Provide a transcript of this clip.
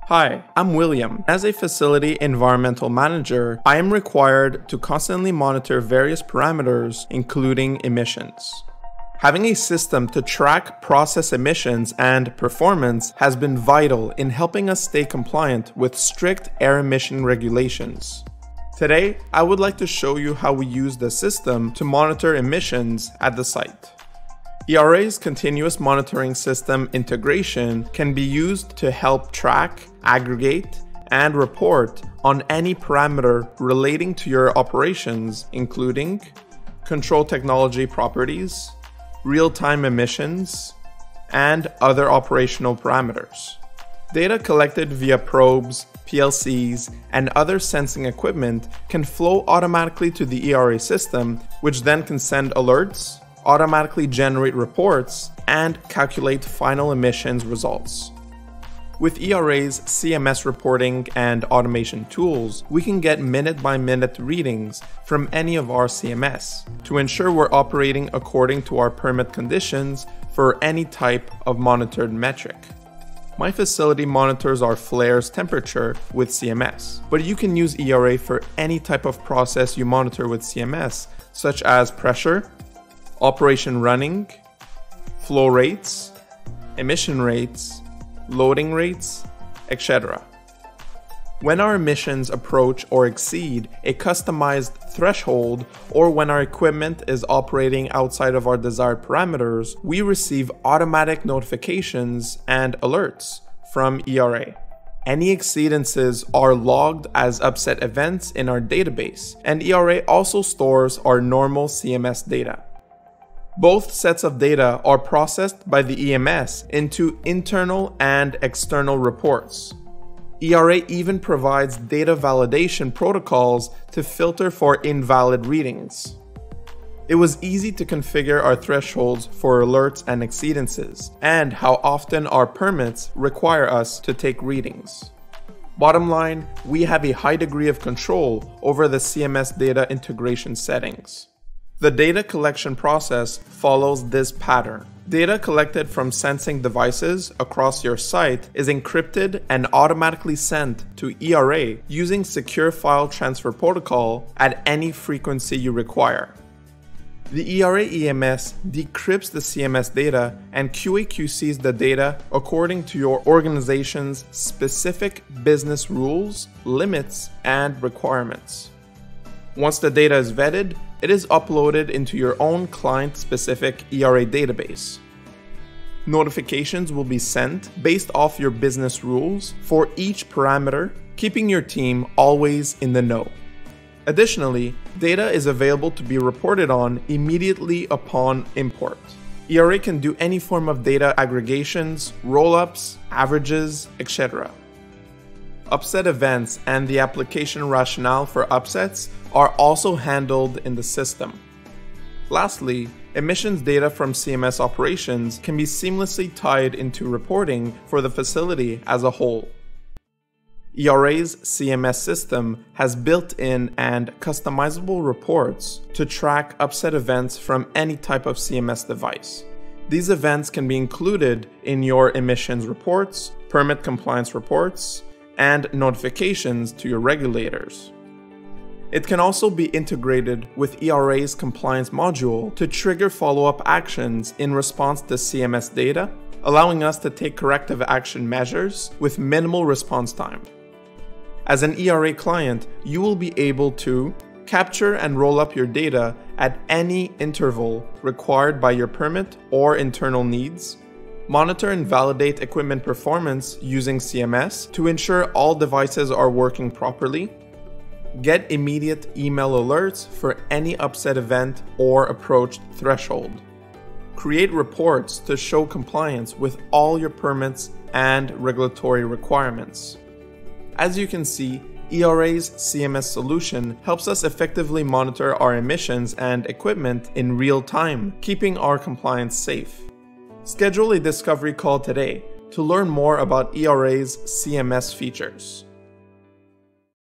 Hi, I'm William. As a facility environmental manager, I am required to constantly monitor various parameters, including emissions. Having a system to track process emissions and performance has been vital in helping us stay compliant with strict air emission regulations. Today, I would like to show you how we use the system to monitor emissions at the site. ERA's continuous monitoring system integration can be used to help track, aggregate, and report on any parameter relating to your operations, including control technology properties, real-time emissions, and other operational parameters. Data collected via probes, PLCs, and other sensing equipment can flow automatically to the ERA system, which then can send alerts, automatically generate reports, and calculate final emissions results. With ERA's CMS reporting and automation tools, we can get minute-by-minute readings from any of our CMS to ensure we're operating according to our permit conditions for any type of monitored metric. My facility monitors our flares temperature with CMS, but you can use ERA for any type of process you monitor with CMS, such as pressure, operation running, flow rates, emission rates, loading rates, etc. When our emissions approach or exceed a customized threshold, or when our equipment is operating outside of our desired parameters, we receive automatic notifications and alerts from ERA. Any exceedances are logged as upset events in our database, and ERA also stores our normal CMS data. Both sets of data are processed by the EMS into internal and external reports. ERA even provides data validation protocols to filter for invalid readings. It was easy to configure our thresholds for alerts and exceedances, and how often our permits require us to take readings. Bottom line, we have a high degree of control over the CMS data integration settings. The data collection process follows this pattern. Data collected from sensing devices across your site is encrypted and automatically sent to ERA using Secure File Transfer Protocol at any frequency you require. The ERA EMS decrypts the CMS data and QA/QCs the data according to your organization's specific business rules, limits, and requirements. Once the data is vetted, it is uploaded into your own client-specific ERA database. Notifications will be sent based off your business rules for each parameter, keeping your team always in the know. Additionally, data is available to be reported on immediately upon import. ERA can do any form of data aggregations, roll-ups, averages, etc. Upset events and the application rationale for upsets are also handled in the system. Lastly, emissions data from CMS operations can be seamlessly tied into reporting for the facility as a whole. ERA's CMS system has built-in and customizable reports to track upset events from any type of CMS device. These events can be included in your emissions reports, permit compliance reports, and notifications to your regulators. It can also be integrated with ERA's compliance module to trigger follow-up actions in response to CMS data, allowing us to take corrective action measures with minimal response time. As an ERA client, you will be able to capture and roll up your data at any interval required by your permit or internal needs, monitor and validate equipment performance using CMS to ensure all devices are working properly, get immediate email alerts for any upset event or approached threshold, create reports to show compliance with all your permits and regulatory requirements. As you can see, ERA's CMS solution helps us effectively monitor our emissions and equipment in real time, keeping our compliance safe. Schedule a discovery call today to learn more about ERA's CMS features.